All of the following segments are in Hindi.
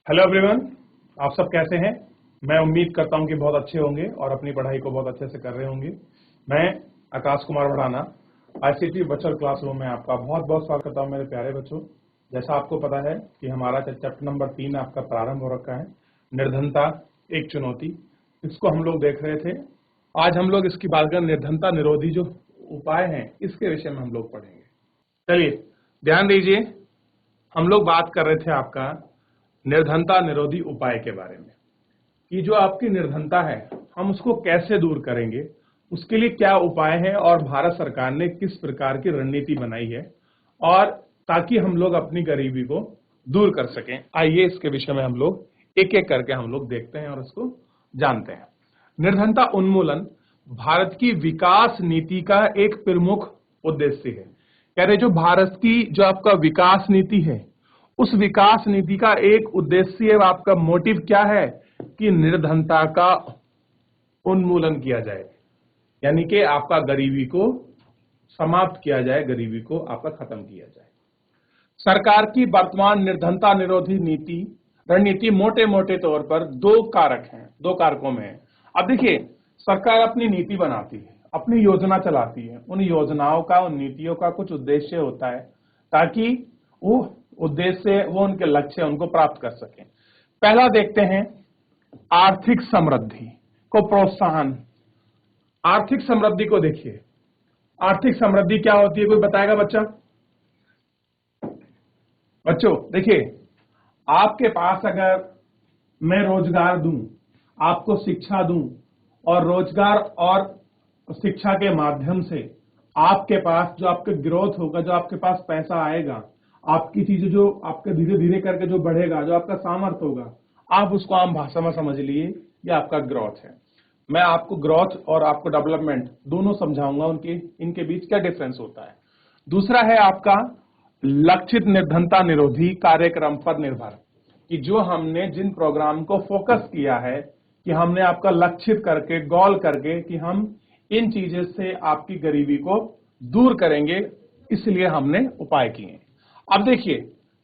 हेलो एवरीवन, आप सब कैसे हैं। मैं उम्मीद करता हूं कि बहुत अच्छे होंगे और अपनी पढ़ाई को बहुत अच्छे से कर रहे होंगे। मैं Akash Kumar Bhadana ICT virtual classroom में आपका बहुत बहुत स्वागत करता हूं मेरे प्यारे बच्चों। जैसा आपको पता है कि हमारा चैप्टर नंबर 3 आपका प्रारंभ हो रखा है, निर्धनता एक चुनौती। इसको हम लोग देख रहे थे। आज हम लोग इसकी बात करें, निर्धनता निरोधी जो उपाय हैं इसके विषय में हम लोग पढ़ेंगे। चलिए ध्यान दीजिए, हम लोग बात कर रहे थे आपका निर्धनता निरोधी उपाय के बारे में कि जो आपकी निर्धनता है हम उसको कैसे दूर करेंगे, उसके लिए क्या उपाय हैं और भारत सरकार ने किस प्रकार की रणनीति बनाई है, और ताकि हम लोग अपनी गरीबी को दूर कर सकें। आइए इसके विषय में हम लोग एक एक करके हम लोग देखते हैं और इसको जानते हैं। निर्धनता उन्मूलन भारत की विकास नीति का एक प्रमुख उद्देश्य है। कह रहे जो भारत की जो आपका विकास नीति है, उस विकास नीति का एक उद्देश्य आपका मोटिव क्या है कि निर्धनता का उन्मूलन किया जाए, यानी कि आपका गरीबी को समाप्त किया जाए, गरीबी को आपका खत्म किया जाए। सरकार की वर्तमान निर्धनता निरोधी रणनीति मोटे मोटे तौर पर दो कारकों में है। अब देखिए, सरकार अपनी नीति बनाती है, अपनी योजना चलाती है, उन योजनाओं का, उन नीतियों का कुछ उद्देश्य होता है ताकि वो उद्देश्य, वो उनके लक्ष्य उनको प्राप्त कर सकें। पहला देखते हैं आर्थिक समृद्धि को प्रोत्साहन। आर्थिक समृद्धि को देखिए, आर्थिक समृद्धि क्या होती है, कोई बताएगा बच्चों देखिए, आपके पास अगर मैं रोजगार दूं, आपको शिक्षा दूं, और रोजगार और शिक्षा के माध्यम से आपके पास जो आपके ग्रोथ होगा, जो आपके पास पैसा आएगा, आपकी चीजें जो आपके धीरे धीरे करके जो बढ़ेगा, जो आपका सामर्थ्य होगा, आप उसको आम भाषा में समझ लिए ये आपका ग्रोथ है। मैं आपको ग्रोथ और आपको डेवलपमेंट दोनों समझाऊंगा, इनके बीच क्या डिफरेंस होता है। दूसरा है आपका लक्षित निर्धनता निरोधी कार्यक्रम पर निर्भर, कि जो हमने जिन प्रोग्राम को फोकस किया है, कि हमने आपका लक्षित करके, गोल करके, कि हम इन चीजों से आपकी गरीबी को दूर करेंगे, इसलिए हमने उपाय किए। अब देखिए,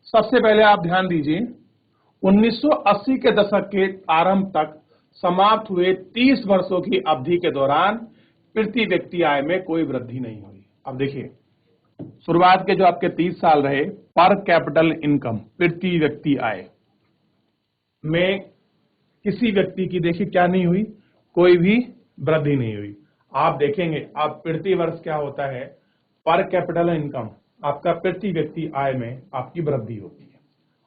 सबसे पहले आप ध्यान दीजिए, 1980 के दशक के आरंभ तक समाप्त हुए 30 वर्षों की अवधि के दौरान प्रति व्यक्ति आय में कोई वृद्धि नहीं हुई। अब देखिए, शुरुआत के जो आपके 30 साल रहे, पर कैपिटल इनकम, प्रति व्यक्ति आय में किसी व्यक्ति की देखिए क्या नहीं हुई, कोई भी वृद्धि नहीं हुई। आप देखेंगे अब प्रति वर्ष क्या होता है, पर कैपिटल इनकम, आपका प्रति व्यक्ति आय में आपकी वृद्धि होती है।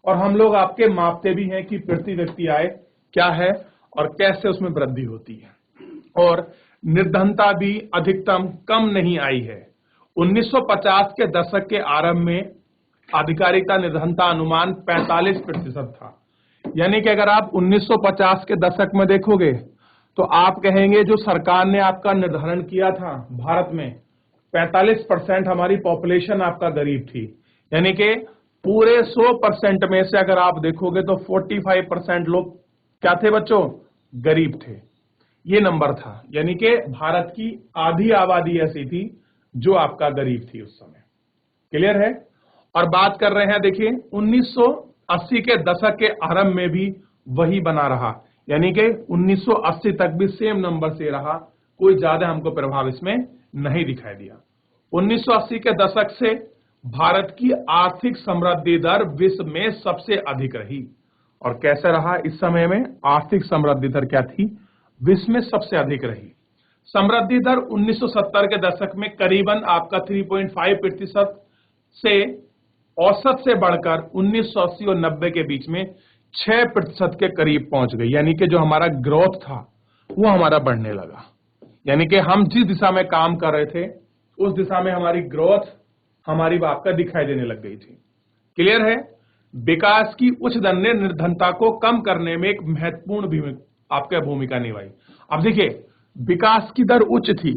और हम लोग आपके मापते भी हैं कि प्रति व्यक्ति आय क्या है और कैसे उसमें वृद्धि होती है। और निर्धनता भी अधिकतम कम नहीं आई है। 1950 के दशक के आरंभ में आधिकारिक निर्धनता अनुमान 45% था। यानी कि अगर आप 1950 के दशक में देखोगे तो आप कहेंगे जो सरकार ने आपका निर्धारण किया था, भारत में 45% हमारी पॉपुलेशन आपका गरीब थी। यानी कि पूरे 100% में से अगर आप देखोगे तो 45% लोग क्या थे बच्चों, गरीब थे। ये नंबर था, यानी कि भारत की आधी आबादी ऐसी थी जो आपका गरीब थी उस समय। क्लियर है। और बात कर रहे हैं, देखिए 1980 के दशक के आरंभ में भी वही बना रहा, यानी कि 1980 तक भी सेम नंबर से रहा, कोई ज्यादा हमको प्रभाव इसमें नहीं दिखाई दिया। 1980 के दशक से भारत की आर्थिक समृद्धि दर विश्व में सबसे अधिक रही। और कैसे रहा इस समय में, आर्थिक समृद्धि दर क्या थी, विश्व में सबसे अधिक रही। समृद्धि दर 1970 के दशक में करीबन आपका 3.5% से औसत से बढ़कर 1980 और 90 के बीच में 6% के करीब पहुंच गई। यानी कि जो हमारा ग्रोथ था वो हमारा बढ़ने लगा, यानी कि हम जिस दिशा में काम कर रहे थे उस दिशा में हमारी ग्रोथ, हमारी आपका दिखाई देने लग गई थी। क्लियर है। विकास की उच्च दर ने निर्धनता को कम करने में एक महत्वपूर्ण आपका भूमिका निभाई। अब देखिए, विकास की दर उच्च थी,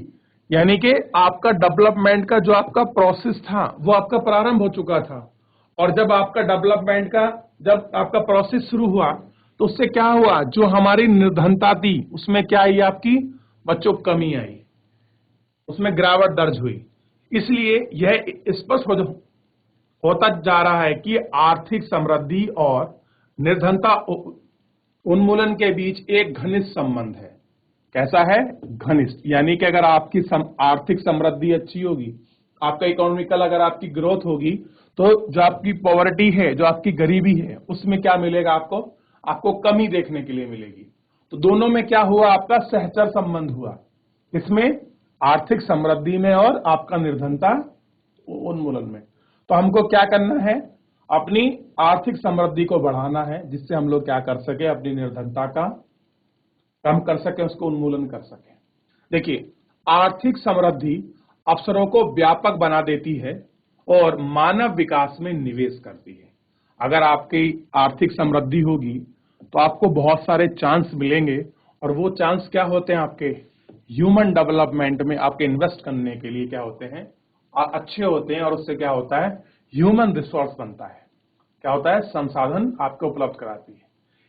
यानी कि आपका डेवलपमेंट का जो आपका प्रोसेस था वो आपका प्रारंभ हो चुका था। और जब आपका डेवलपमेंट का जब आपका प्रोसेस शुरू हुआ तो उससे क्या हुआ, जो हमारी निर्धनता थी उसमें क्या आई, आपकी बच्चों कमी आई, उसमें गिरावट दर्ज हुई। इसलिए यह स्पष्ट होता जा रहा है कि आर्थिक समृद्धि और निर्धनता उन्मूलन के बीच एक घनिष्ठ संबंध है। कैसा है? घनिष्ठ। यानी कि अगर आपकी आर्थिक समृद्धि अच्छी होगी, आपका इकोनॉमिकल अगर आपकी ग्रोथ होगी, तो जो आपकी पॉवर्टी है, जो आपकी गरीबी है, उसमें क्या मिलेगा आपको? आपको कमी देखने के लिए मिलेगी। तो दोनों में क्या हुआ? आपका सहचर संबंध हुआ। इसमें आर्थिक समृद्धि में और आपका निर्धनता उन्मूलन में। तो हमको क्या करना है? अपनी आर्थिक समृद्धि को बढ़ाना है, जिससे हम लोग क्या कर सके? अपनी निर्धनता का कम कर सके, उसको उन्मूलन कर सके। देखिए, आर्थिक समृद्धि अवसरों को व्यापक बना देती है और मानव विकास में निवेश करती है। अगर आपकी आर्थिक समृद्धि होगी तो आपको बहुत सारे चांस मिलेंगे, और वो चांस क्या होते हैं? आपके ह्यूमन डेवलपमेंट में आपके इन्वेस्ट करने के लिए क्या होते हैं? अच्छे होते हैं। और उससे क्या होता है? ह्यूमन रिसोर्स बनता है। क्या होता है? संसाधन आपको उपलब्ध कराती है।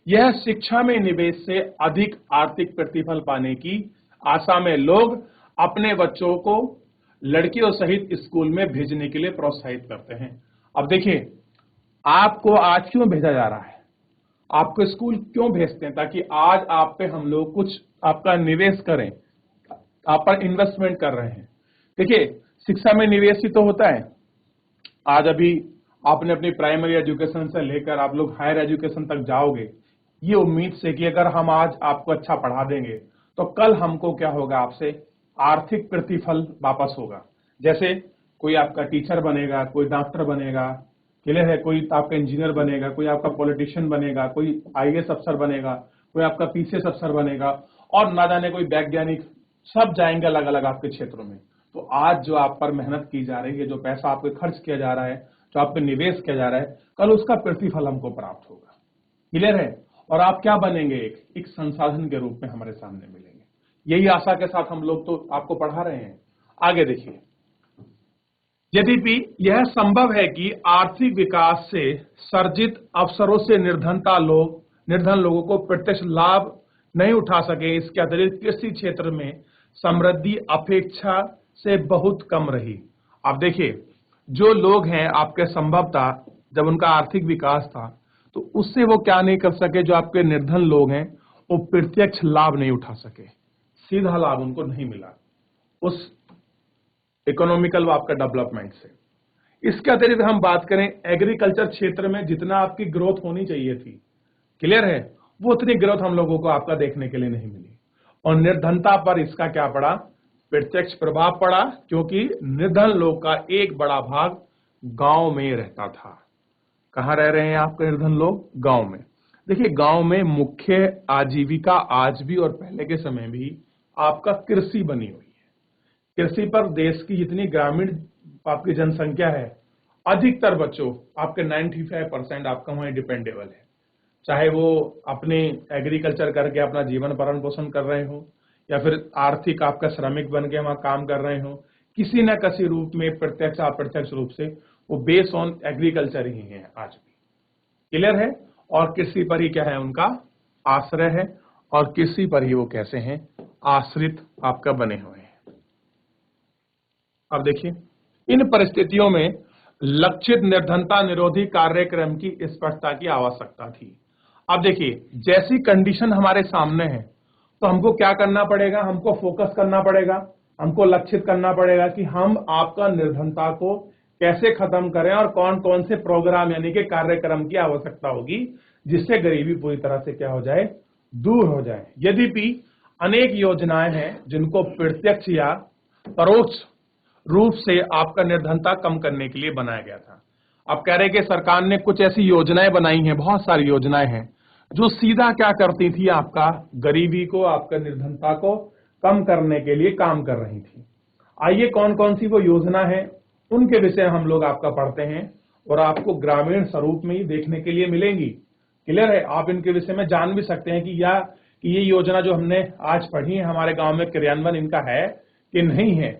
यह शिक्षा में निवेश से अधिक आर्थिक प्रतिफल पाने की आशा में लोग अपने बच्चों को लड़कियों सहित स्कूल में भेजने के लिए प्रोत्साहित करते हैं। अब देखिए, आपको आज क्यों भेजा जा रहा है? आपको स्कूल क्यों भेजते हैं? ताकि आज आप पे हम लोग कुछ आपका निवेश करें, आप पर इन्वेस्टमेंट कर रहे हैं। देखिए, शिक्षा में निवेश ही तो होता है। आज अभी आपने अपनी प्राइमरी एजुकेशन से लेकर आप लोग हायर एजुकेशन तक जाओगे, ये उम्मीद से कि अगर हम आज आपको अच्छा पढ़ा देंगे तो कल हमको क्या होगा? आपसे आर्थिक प्रतिफल वापस होगा। जैसे कोई आपका टीचर बनेगा, कोई डॉक्टर बनेगा, क्लियर है, कोई आपका इंजीनियर बनेगा, कोई आपका पॉलिटिशियन बनेगा, कोई आईएएस अफसर बनेगा, कोई आपका पीसीएस अफसर बनेगा, और ना जाने कोई वैज्ञानिक, सब जाएंगे अलग अलग आपके क्षेत्रों में। तो आज जो आप पर मेहनत की जा रही है, जो पैसा आपके खर्च किया जा रहा है, जो आप पे निवेश किया जा रहा है, कल उसका प्रतिफल हमको प्राप्त होगा। क्लियर है? और आप क्या बनेंगे? एक संसाधन के रूप में हमारे सामने मिलेंगे। यही आशा के साथ हम लोग तो आपको पढ़ा रहे हैं। आगे देखिए, यद्यपि यह संभव है कि आर्थिक विकास से सर्जित अवसरों से निर्धन लोगों को प्रत्यक्ष लाभ नहीं उठा सके, इसके अतिरिक्त कृषि क्षेत्र में समृद्धि अपेक्षा से बहुत कम रही। अब देखिए, जो लोग हैं आपके संभवतः जब उनका आर्थिक विकास था तो उससे वो क्या नहीं कर सके? जो आपके निर्धन लोग हैं वो प्रत्यक्ष लाभ नहीं उठा सके, सीधा लाभ उनको नहीं मिला उस इकोनॉमिकल आपका डेवलपमेंट से। इसके अतिरिक्त हम बात करें एग्रीकल्चर क्षेत्र में जितना आपकी ग्रोथ होनी चाहिए थी, क्लियर है, वो उतनी ग्रोथ हम लोगों को आपका देखने के लिए नहीं मिली। और निर्धनता पर इसका क्या पड़ा? प्रत्यक्ष प्रभाव पड़ा, क्योंकि निर्धन लोग का एक बड़ा भाग गांव में रहता था। कहां रह रहे हैं आपके निर्धन लोग? गांव में। देखिए, गांव में मुख्य आजीविका आज भी और पहले के समय भी आपका कृषि बनी हुई है। कृषि पर देश की जितनी ग्रामीण आपकी जनसंख्या है, अधिकतर बच्चों आपके 95% आपका वहीं डिपेंडेबल है। चाहे वो अपने एग्रीकल्चर करके अपना जीवन भरण पोषण कर रहे हो, या फिर आर्थिक आपका श्रमिक बन के वहां काम कर रहे हो, किसी न किसी रूप में प्रत्यक्ष अप्रत्यक्ष रूप से वो बेस ऑन एग्रीकल्चर ही है आज भी। क्लियर है? और कृषि पर ही क्या है? उनका आश्रय है, और कृषि पर ही वो कैसे हैं? आश्रित आपका बने हुए हैं। अब देखिए, इन परिस्थितियों में लक्षित निर्धनता निरोधी कार्यक्रम की स्पष्टता की आवश्यकता थी। अब देखिए, जैसी कंडीशन हमारे सामने है तो हमको क्या करना पड़ेगा? हमको फोकस करना पड़ेगा, हमको लक्षित करना पड़ेगा कि हम आपका निर्धनता को कैसे खत्म करें, और कौन कौन से प्रोग्राम यानी कि कार्यक्रम की आवश्यकता होगी जिससे गरीबी पूरी तरह से क्या हो जाए? दूर हो जाए। यद्यपि अनेक योजनाएं हैं जिनको प्रत्यक्ष या परोक्ष रूप से आपका निर्धनता कम करने के लिए बनाया गया था। अब कह रहे कि सरकार ने कुछ ऐसी योजनाएं बनाई हैं, बहुत सारी योजनाएं हैं जो सीधा क्या करती थी? आपका गरीबी को, आपका निर्धनता को कम करने के लिए काम कर रही थी। आइए, कौन कौन सी वो योजना है उनके विषय हम लोग आपका पढ़ते हैं, और आपको ग्रामीण स्वरूप में ही देखने के लिए मिलेंगी। क्लियर है? आप इनके विषय में जान भी सकते हैं कि ये योजना जो हमने आज पढ़ी है हमारे गांव में क्रियान्वयन इनका है कि नहीं है।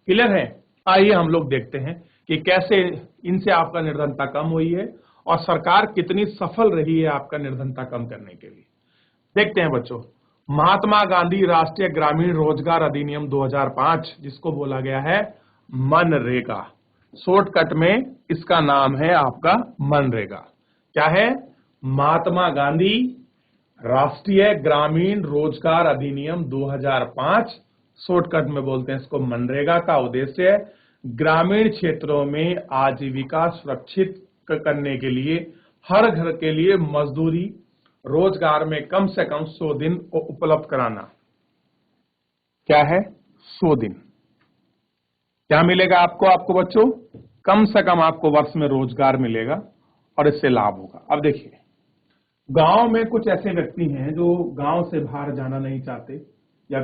क्लियर है? आइए हम लोग देखते हैं कि कैसे इनसे आपका निर्धनता कम हुई है, और सरकार कितनी सफल रही है आपका निर्धनता कम करने के लिए। देखते हैं बच्चों, महात्मा गांधी राष्ट्रीय ग्रामीण रोजगार अधिनियम 2005, जिसको बोला गया है मनरेगा, शॉर्टकट में इसका नाम है आपका मनरेगा। क्या है? महात्मा गांधी राष्ट्रीय ग्रामीण रोजगार अधिनियम 2005, शॉर्टकट में बोलते हैं इसको मनरेगा, का उद्देश्य ग्रामीण क्षेत्रों में आजीविका सुरक्षित करने के लिए हर घर के लिए मजदूरी रोजगार में कम से कम 100 दिन को उपलब्ध कराना। क्या है 100 दिन? क्या मिलेगा आपको बच्चों? कम से कम आपको वर्ष में रोजगार मिलेगा और इससे लाभ होगा। अब देखिए, गांव में कुछ ऐसे व्यक्ति हैं जो गांव से बाहर जाना नहीं चाहते या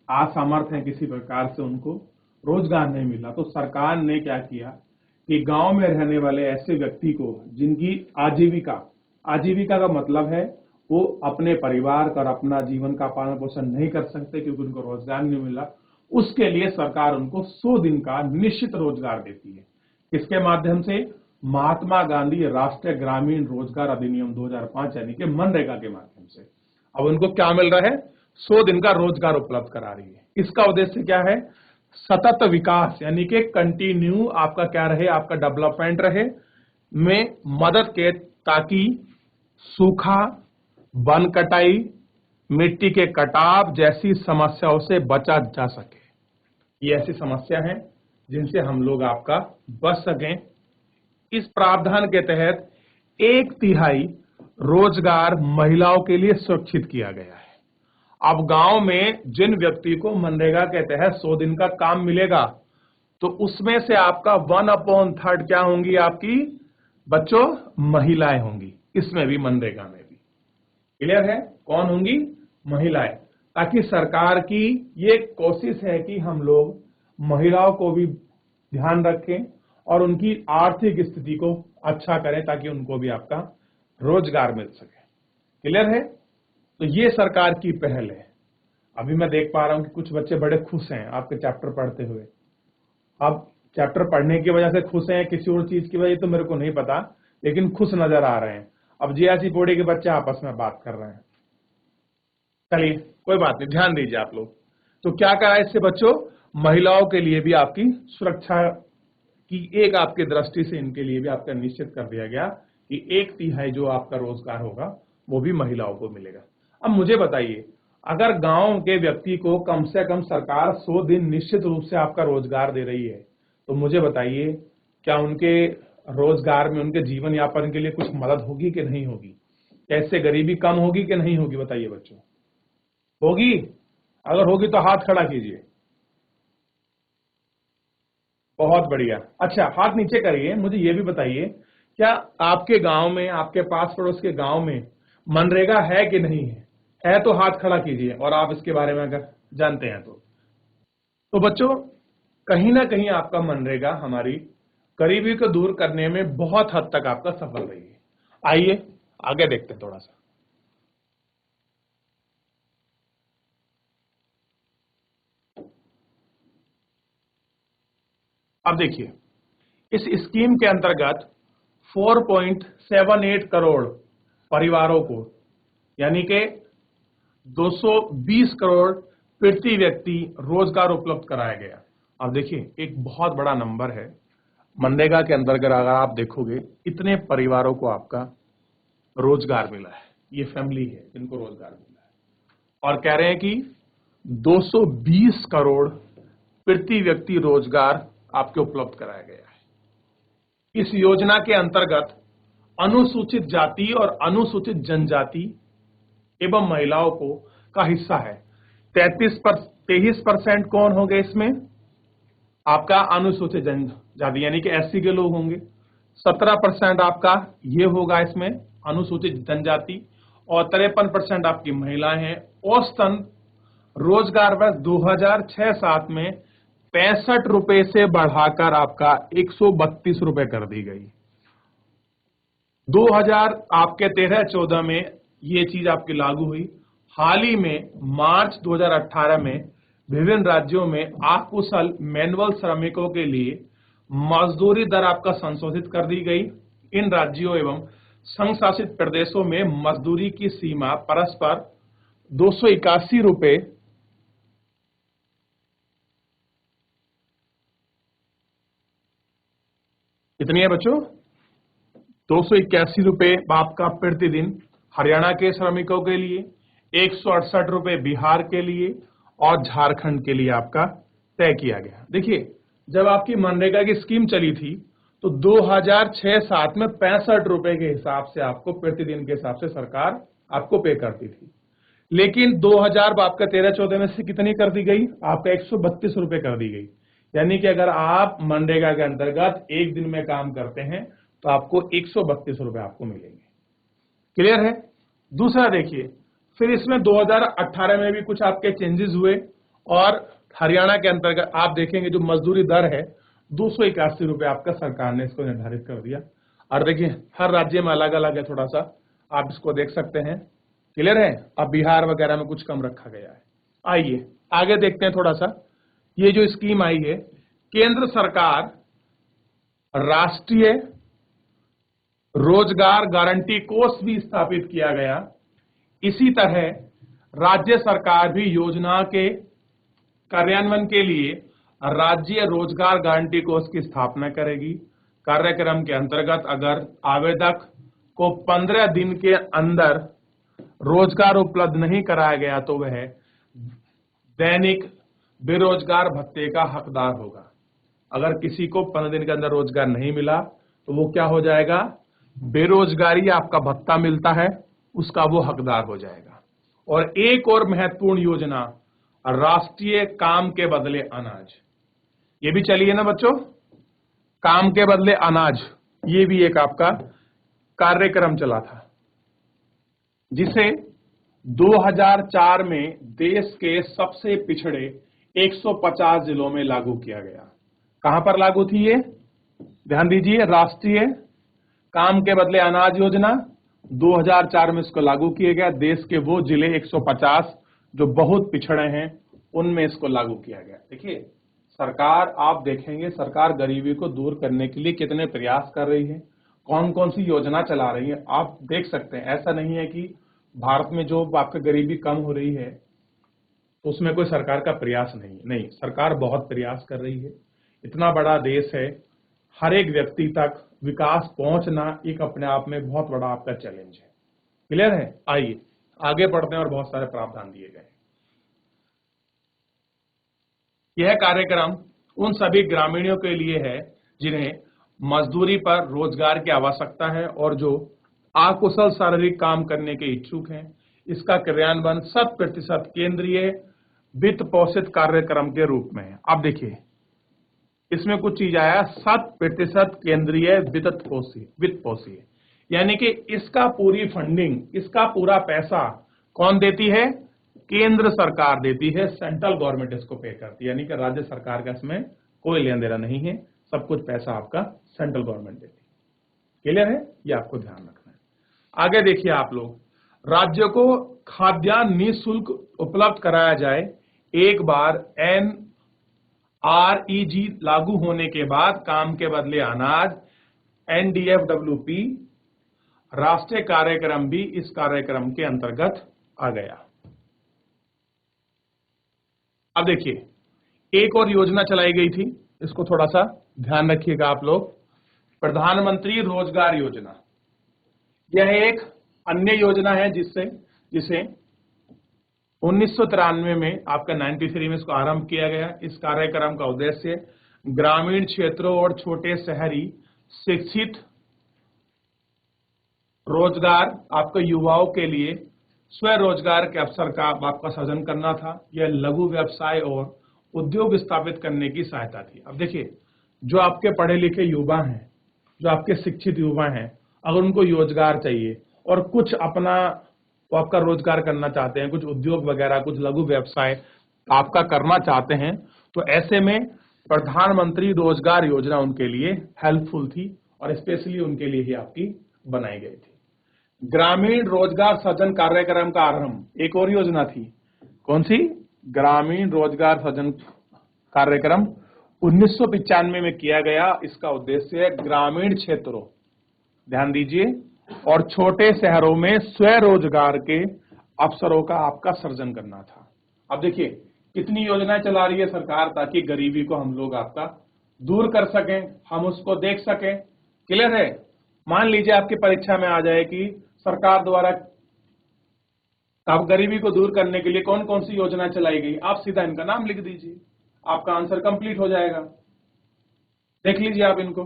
असमर्थ हैं, किसी प्रकार से उनको रोजगार नहीं मिला, तो सरकार ने क्या किया कि गांव में रहने वाले ऐसे व्यक्ति को जिनकी आजीविका का मतलब है वो अपने परिवार का और अपना जीवन का पालन पोषण नहीं कर सकते क्योंकि उनको रोजगार नहीं मिला, उसके लिए सरकार उनको 100 दिन का निश्चित रोजगार देती है। किसके माध्यम से? महात्मा गांधी राष्ट्रीय ग्रामीण रोजगार अधिनियम 2005 यानी कि मनरेगा के माध्यम से। अब उनको क्या मिल रहा है? 100 दिन का रोजगार उपलब्ध करा रही है। इसका उद्देश्य क्या है? सतत विकास यानी कि कंटिन्यू आपका क्या रहे, आपका डेवलपमेंट रहे में मदद के, ताकि सूखा, वन कटाई, मिट्टी के कटाव जैसी समस्याओं से बचा जा सके। ये ऐसी समस्या है जिनसे हम लोग आपका बच सकें। इस प्रावधान के तहत 1/3 रोजगार महिलाओं के लिए सुरक्षित किया गया है। अब गांव में जिन व्यक्ति को मनरेगा के तहत 100 दिन का काम मिलेगा, तो उसमें से आपका 1/3 क्या होंगी? आपकी बच्चों महिलाएं होंगी। इसमें भी, मनरेगा में भी। क्लियर है? कौन होंगी? महिलाएं। ताकि सरकार की ये कोशिश है कि हम लोग महिलाओं को भी ध्यान रखें और उनकी आर्थिक स्थिति को अच्छा करें ताकि उनको भी आपका रोजगार मिल सके। क्लियर है? तो ये सरकार की पहल है। अभी मैं देख पा रहा हूं कि कुछ बच्चे बड़े खुश हैं आपके चैप्टर पढ़ते हुए। अब चैप्टर पढ़ने की वजह से खुश हैं, किसी और चीज की वजह तो मेरे को नहीं पता, लेकिन खुश नजर आ रहे हैं। अब जीआईसी बोर्ड के बच्चे आपस में बात कर रहे हैं। चलिए कोई बात नहीं, ध्यान दीजिए आप लोग। तो क्या करा इससे बच्चों? महिलाओं के लिए भी आपकी सुरक्षा की एक आपकी दृष्टि से इनके लिए भी आपका निश्चित कर दिया गया कि 1/3 जो आपका रोजगार होगा वो भी महिलाओं को मिलेगा। अब मुझे बताइए, अगर गांव के व्यक्ति को कम से कम सरकार 100 दिन निश्चित रूप से आपका रोजगार दे रही है, तो मुझे बताइए क्या उनके रोजगार में उनके जीवन यापन के लिए कुछ मदद होगी कि नहीं होगी? कैसे गरीबी कम होगी कि नहीं होगी? बताइए बच्चों, होगी? अगर होगी तो हाथ खड़ा कीजिए। बहुत बढ़िया। अच्छा, हाथ नीचे करिए। मुझे ये भी बताइए, क्या आपके गांव में, आपके पास पड़ोस के गांव में मनरेगा है कि नहीं है? है तो हाथ खड़ा कीजिए और आप इसके बारे में अगर जानते हैं तो बच्चों कहीं ना कहीं आपका मनरेगा हमारी गरीबी को दूर करने में बहुत हद तक आपका सफल रही है। आइए आगे देखते हैं थोड़ा सा। अब देखिए, इस स्कीम के अंतर्गत 4.78 करोड़ परिवारों को यानी कि 220 करोड़ प्रति व्यक्ति रोजगार उपलब्ध कराया गया। अब देखिए, एक बहुत बड़ा नंबर है। मनरेगा के अंतर्गत अगर आप देखोगे, इतने परिवारों को आपका रोजगार मिला है। ये फैमिली है जिनको रोजगार मिला है और कह रहे हैं कि 220 करोड़ प्रति व्यक्ति रोजगार आपके उपलब्ध कराया गया है। इस योजना के अंतर्गत अनुसूचित जाति और अनुसूचित जनजाति एवं महिलाओं को का हिस्सा है। 23% कौन होंगे इसमें? आपका अनुसूचित जनजाति यानी कि एससी के लोग होंगे। 17% आपका ये होगा इसमें अनुसूचित जनजाति और 53% आपकी महिलाएं हैं। औसतन रोजगार वर्ष 2006-07 में 65 रुपए से बढ़ाकर आपका 132 रुपए कर दी गई। 2000 आपके 13-14 में ये चीज आपकी लागू हुई। हाल ही में मार्च 2018 में विभिन्न राज्यों में अकुशल मैनुअल श्रमिकों के लिए मजदूरी दर आपका संशोधित कर दी गई। इन राज्यों एवं संघ शासित प्रदेशों में मजदूरी की सीमा परस्पर 281 रुपए कितनी है बच्चों? 281 रुपए आपका प्रतिदिन हरियाणा के श्रमिकों के लिए, 168 रुपए बिहार के लिए और झारखंड के लिए आपका तय किया गया। देखिए, जब आपकी मनरेगा की स्कीम चली थी तो 2006-07 में 65 रुपए के हिसाब से आपको प्रतिदिन के हिसाब से सरकार आपको पे करती थी, लेकिन 2000 आपका 13-14 में से कितनी कर दी गई, आपका 132 रुपए कर दी गई। यानी कि अगर आप मनरेगा के अंतर्गत एक दिन में काम करते हैं तो आपको 132 रुपए आपको मिलेंगे। क्लियर है? दूसरा देखिए, फिर इसमें 2018 में भी कुछ आपके चेंजेस हुए और हरियाणा के अंतर्गत आप देखेंगे जो मजदूरी दर है 281 रुपए आपका सरकार ने इसको निर्धारित कर दिया। और देखिए हर राज्य में अलग अलग है, थोड़ा सा आप इसको देख सकते हैं। क्लियर है? अब बिहार वगैरह में कुछ कम रखा गया है। आइए आगे देखते हैं थोड़ा सा। ये जो स्कीम आई है, केंद्र सरकार राष्ट्रीय रोजगार गारंटी कोष भी स्थापित किया गया। इसी तरह राज्य सरकार भी योजना के कार्यान्वयन के लिए राज्य रोजगार गारंटी कोष की स्थापना करेगी। कार्यक्रम के अंतर्गत अगर आवेदक को 15 दिन के अंदर रोजगार उपलब्ध नहीं कराया गया तो वह दैनिक बेरोजगार भत्ते का हकदार होगा। अगर किसी को 15 दिन के अंदर रोजगार नहीं मिला तो वो क्या हो जाएगा, बेरोजगारी आपका भत्ता मिलता है उसका वो हकदार हो जाएगा। और एक और महत्वपूर्ण योजना, राष्ट्रीय काम के बदले अनाज, ये भी चली है ना बच्चों, काम के बदले अनाज, ये भी एक आपका कार्यक्रम चला था जिसे 2004 में देश के सबसे पिछड़े 150 जिलों में लागू किया गया। कहां पर लागू थी ये, ध्यान दीजिए, राष्ट्रीय काम के बदले अनाज योजना 2004 में इसको लागू किया गया। देश के वो जिले 150 जो बहुत पिछड़े हैं उनमें इसको लागू किया गया। देखिए सरकार, आप देखेंगे सरकार गरीबी को दूर करने के लिए कितने प्रयास कर रही है, कौन कौन सी योजना चला रही है, आप देख सकते हैं। ऐसा नहीं है कि भारत में जो आपका गरीबी कम हो रही है तो उसमें कोई सरकार का प्रयास नहीं, सरकार बहुत प्रयास कर रही है। इतना बड़ा देश है, हर एक व्यक्ति तक विकास पहुंचना एक अपने आप में बहुत बड़ा आपका चैलेंज है। क्लियर है? आइए आगे बढ़ते हैं और बहुत सारे प्रावधान दिए गए। यह कार्यक्रम उन सभी ग्रामीणों के लिए है जिन्हें मजदूरी पर रोजगार की आवश्यकता है और जो अकुशल शारीरिक काम करने के इच्छुक हैं। इसका क्रियान्वयन 100% केंद्रीय वित्त पोषित कार्यक्रम के रूप में है। अब देखिए इसमें कुछ चीज आया, 100% केंद्रीय वित्त पोषित, यानी कि इसका पूरी फंडिंग, इसका पूरा पैसा कौन देती है, केंद्र सरकार देती है, सेंट्रल गवर्नमेंट इसको पे करती है। यानी कि राज्य सरकार का इसमें कोई लेन देना नहीं है, सब कुछ पैसा आपका सेंट्रल गवर्नमेंट देती है। क्लियर है? ये आपको ध्यान रखना है। आगे देखिए आप लोग, राज्यों को खाद्यान्न निःशुल्क उपलब्ध कराया जाए। एक बार NREG लागू होने के बाद काम के बदले अनाज NDFWP राष्ट्रीय कार्यक्रम भी इस कार्यक्रम के अंतर्गत आ गया। अब देखिए एक और योजना चलाई गई थी, इसको थोड़ा सा ध्यान रखिएगा आप लोग, प्रधानमंत्री रोजगार योजना। यह एक अन्य योजना है जिसे 1993 में आपका 93 में इसको आरंभ किया गया। इस कार्यक्रम का उद्देश्य ग्रामीण क्षेत्रों और छोटे शहरी शिक्षित रोजगार आपके युवाओं के लिए स्वरोजगार के अवसर का आपका सृजन करना था। यह लघु व्यवसाय और उद्योग स्थापित करने की सहायता थी। अब देखिए जो आपके पढ़े लिखे युवा हैं, जो आपके शिक्षित युवा हैं, अगर उनको रोजगार चाहिए और कुछ अपना आपका रोजगार करना चाहते हैं, कुछ उद्योग वगैरह, कुछ लघु व्यवसाय आपका करना चाहते हैं, तो ऐसे में प्रधानमंत्री रोजगार योजना उनके लिए हेल्पफुल थी और स्पेशली उनके लिए ही आपकी बनाई गई थी। ग्रामीण रोजगार सृजन कार्यक्रम का आरंभ, एक और योजना थी, कौन सी, ग्रामीण रोजगार सृजन कार्यक्रम 1995 में किया गया। इसका उद्देश्य ग्रामीण क्षेत्रों, ध्यान दीजिए, और छोटे शहरों में स्वरोजगार के अवसरों का आपका सृजन करना था। अब देखिए कितनी योजनाएं चला रही है सरकार ताकि गरीबी को हम लोग आपका दूर कर सकें, हम उसको देख सकें। क्लियर है? मान लीजिए आपकी परीक्षा में आ जाए कि सरकार द्वारा आप गरीबी को दूर करने के लिए कौन कौन सी योजना चलाई गई, आप सीधा इनका नाम लिख दीजिए, आपका आंसर कंप्लीट हो जाएगा। देख लीजिए आप इनको।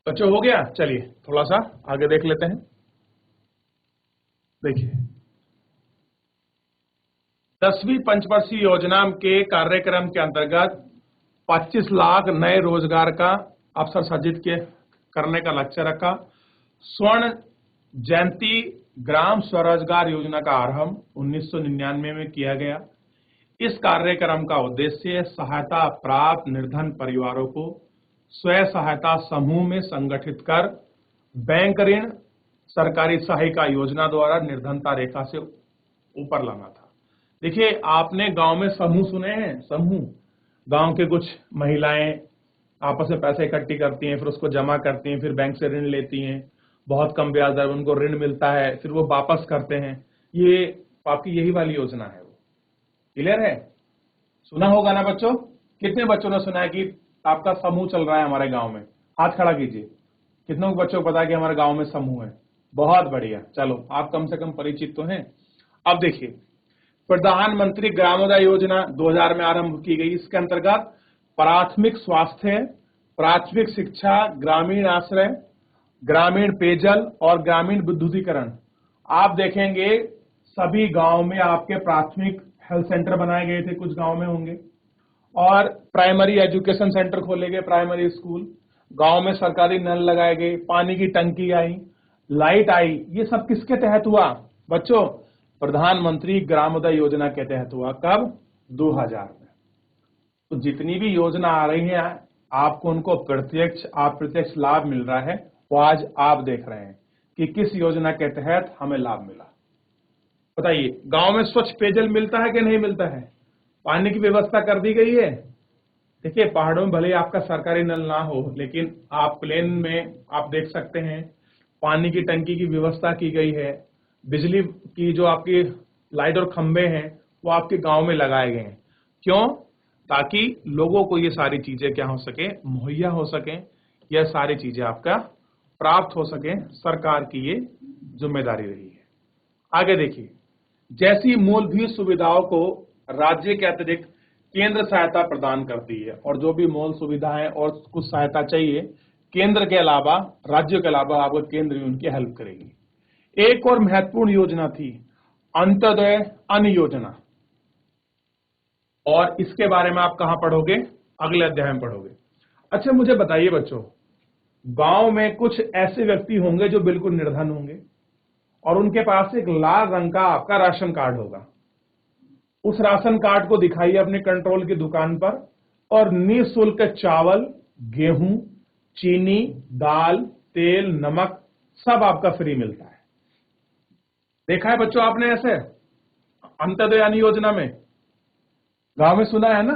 बच्चों हो गया? चलिए थोड़ा सा आगे देख लेते हैं। देखिए 10वीं पंचवर्षीय योजना के कार्यक्रम के अंतर्गत 25 लाख नए रोजगार का अवसर सृजित करने का लक्ष्य रखा। स्वर्ण जयंती ग्राम स्वरोजगार योजना का आरंभ 1999 में किया गया। इस कार्यक्रम का उद्देश्य सहायता प्राप्त निर्धन परिवारों को स्वयं सहायता समूह में संगठित कर बैंक ऋण सरकारी सहायता योजना द्वारा निर्धनता रेखा से ऊपर लाना था। देखिए आपने गांव में समूह सुने हैं? समूह, गांव के कुछ महिलाएं आपस में पैसे इकट्ठी करती हैं, फिर उसको जमा करती हैं, फिर बैंक से ऋण लेती हैं, बहुत कम ब्याज दर उनको ऋण मिलता है, फिर वो वापस करते हैं। ये आपकी यही वाली योजना है। वो क्लियर है? सुना होगा ना बच्चों? कितने बच्चों ने सुना है कि आपका समूह चल रहा है हमारे गांव में? हाथ खड़ा कीजिए। कितनों बच्चों को पता है कि हमारे गांव में समूह है? बहुत बढ़िया, चलो आप कम से कम परिचित तो हैं। अब देखिए प्रधानमंत्री ग्रामोदय योजना 2000 में आरंभ की गई। इसके अंतर्गत प्राथमिक स्वास्थ्य, प्राथमिक शिक्षा, ग्रामीण आश्रय, ग्रामीण पेयजल और ग्रामीण विद्युतीकरण। आप देखेंगे सभी गांव में आपके प्राथमिक हेल्थ सेंटर बनाए गए थे, कुछ गांव में होंगे, और प्राइमरी एजुकेशन सेंटर खोले गए, प्राइमरी स्कूल। गांव में सरकारी नल लगाए गए, पानी की टंकी आई, लाइट आई। ये सब किसके तहत हुआ बच्चों? प्रधानमंत्री ग्रामोदय योजना के तहत हुआ। कब? 2000 में। तो जितनी भी योजना आ रही है आपको उनको प्रत्यक्ष अप्रत्यक्ष लाभ मिल रहा है। वो आज आप देख रहे हैं कि किस योजना के तहत हमें लाभ मिला। बताइए गांव में स्वच्छ पेयजल मिलता है कि नहीं मिलता है? पानी की व्यवस्था कर दी गई है। देखिए पहाड़ों में भले ही आपका सरकारी नल ना हो, लेकिन आप प्लेन में आप देख सकते हैं पानी की टंकी की व्यवस्था की गई है। बिजली की जो आपकी लाइट और खंबे हैं वो आपके गांव में लगाए गए हैं। क्यों? ताकि लोगों को ये सारी चीजें क्या हो सके, मुहैया हो सके, यह सारी चीजें आपका प्राप्त हो सके। सरकार की ये जिम्मेदारी रही है। आगे देखिए, जैसी मूलभूत सुविधाओं को राज्य के अतिरिक्त केंद्र सहायता प्रदान करती है, और जो भी मूल सुविधाएं और कुछ सहायता चाहिए केंद्र के अलावा, राज्य के अलावा आपको केंद्र उनकी हेल्प करेगी। एक और महत्वपूर्ण योजना थी अंत्योदय अन्न योजना, और इसके बारे में आप कहां पढ़ोगे? अगले अध्याय में पढ़ोगे। अच्छा मुझे बताइए बच्चों, गांव में कुछ ऐसे व्यक्ति होंगे जो बिल्कुल निर्धन होंगे और उनके पास एक लाल रंग का आपका राशन कार्ड होगा। उस राशन कार्ड को दिखाइए अपने कंट्रोल की दुकान पर, और निःशुल्क चावल, गेहूं, चीनी, दाल, तेल, नमक सब आपका फ्री मिलता है। देखा है बच्चों आपने ऐसे अंत्योदय अन्न योजना में? गांव में सुना है ना?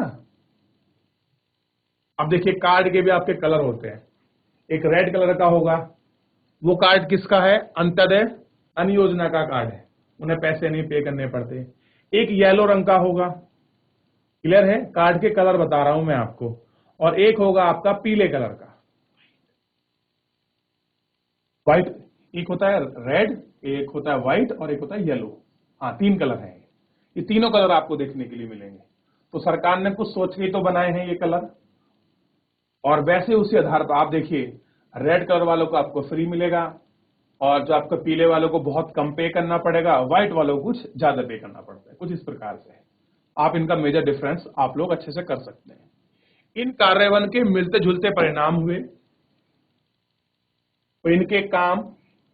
अब देखिए कार्ड के भी आपके कलर होते हैं। एक रेड कलर का होगा, वो कार्ड किसका है? अंत्योदय अन्न योजना का कार्ड है, उन्हें पैसे नहीं पे करने पड़ते। एक येलो रंग का होगा, क्लियर है? कार्ड के कलर बता रहा हूं मैं आपको। और एक होगा आपका पीले कलर का, व्हाइट। एक होता है रेड, एक होता है व्हाइट और एक होता है येलो। हाँ 3 कलर हैं। ये तीनों कलर आपको देखने के लिए मिलेंगे। तो सरकार ने कुछ सोच के तो बनाए हैं ये कलर, और वैसे उसी आधार पर आप देखिए रेड कलर वालों को आपको फ्री मिलेगा, और जो आपको पीले वालों को बहुत कम पे करना पड़ेगा, व्हाइट वालों को कुछ ज्यादा पे करना पड़ता है। कुछ इस प्रकार से है। आप इनका मेजर डिफरेंस आप लोग अच्छे से कर सकते हैं। इन कार्यान्वयन के मिलते जुलते परिणाम हुए, तो इनके काम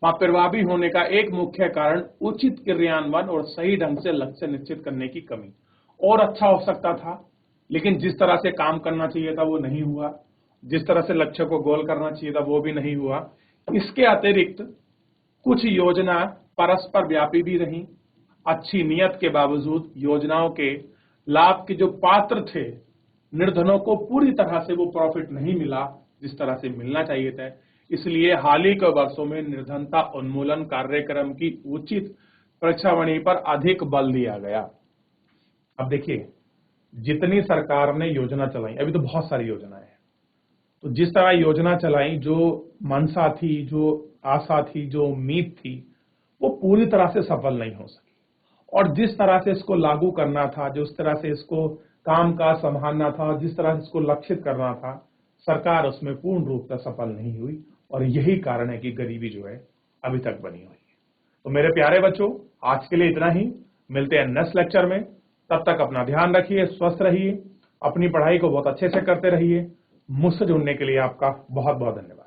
प्रभावी होने का एक मुख्य कारण उचित क्रियान्वयन और सही ढंग से लक्ष्य निश्चित करने की कमी। और अच्छा हो सकता था, लेकिन जिस तरह से काम करना चाहिए था वो नहीं हुआ, जिस तरह से लक्ष्य को गोल करना चाहिए था वो भी नहीं हुआ। इसके अतिरिक्त कुछ योजना परस्पर व्यापी भी रही। अच्छी नियत के बावजूद योजनाओं के लाभ के जो पात्र थे निर्धनों को पूरी तरह से वो प्रॉफिट नहीं मिला जिस तरह से मिलना चाहिए था। इसलिए हाल ही के वर्षों में निर्धनता उन्मूलन कार्यक्रम की उचित प्रक्षावणी पर अधिक बल दिया गया। अब देखिए जितनी सरकार ने योजना चलाई, अभी तो बहुत सारी योजनाएं हैं, तो जिस तरह योजना चलाई, जो मनसा थी, जो आशा थी, जो उम्मीद थी, वो पूरी तरह से सफल नहीं हो सकी। और जिस तरह से इसको लागू करना था, जिस तरह से इसको काम काज संभालना था, जिस तरह से इसको लक्षित करना था, सरकार उसमें पूर्ण रूप से सफल नहीं हुई। और यही कारण है कि गरीबी जो है अभी तक बनी हुई है। तो मेरे प्यारे बच्चों, आज के लिए इतना ही। मिलते हैं नेक्स्ट लेक्चर में। तब तक अपना ध्यान रखिए, स्वस्थ रहिए, अपनी पढ़ाई को बहुत अच्छे से करते रहिए। मुझसे जुड़ने के लिए आपका बहुत बहुत धन्यवाद।